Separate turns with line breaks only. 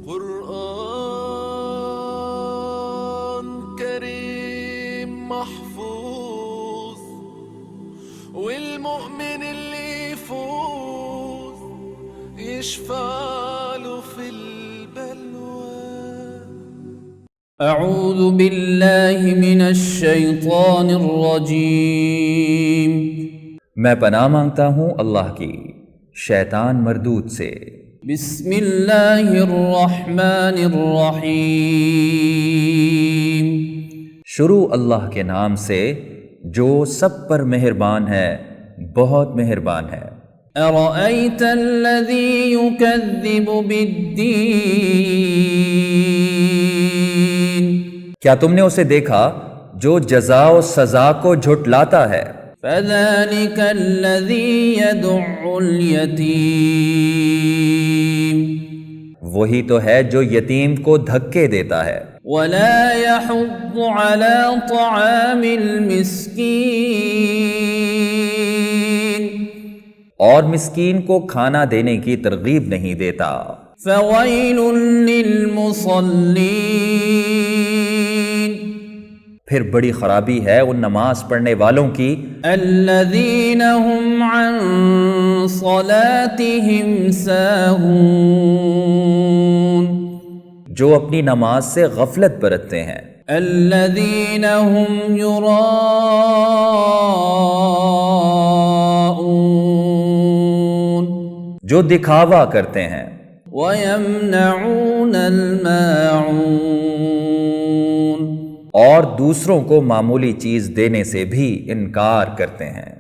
قرآن كريم محفوظ والمؤمن اللي يفوز يشفع له في البلوى.
اعوذ باللہ من الشیطان الرجیم،
میں پناہ مانگتا ہوں اللہ کی شیطان مردود سے۔
بسم اللہ الرحمن الرحیم،
شروع اللہ کے نام سے جو سب پر مہربان ہے، بہت مہربان ہے۔
ارأیت الذی یکذب بالدین،
کیا تم نے اسے دیکھا جو جزا و سزا کو جھٹلاتا ہے؟
فذلک الذی یدع الیتیم،
وہی تو ہے جو یتیم کو دھکے دیتا ہے۔
ولا يحض على طعام المسکین،
اور مسکین کو کھانا دینے کی ترغیب نہیں دیتا۔
فویل للمصلین،
پھر بڑی خرابی ہے ان نماز پڑھنے والوں کی
الذین هم عن صلاتهم ساہون،
جو اپنی نماز سے غفلت برتتے ہیں۔
الذین هم یراءون،
جو دکھاوا کرتے ہیں۔
وَيَمْنَعُونَ الْمَاعُونَ،
اور دوسروں کو معمولی چیز دینے سے بھی انکار کرتے ہیں۔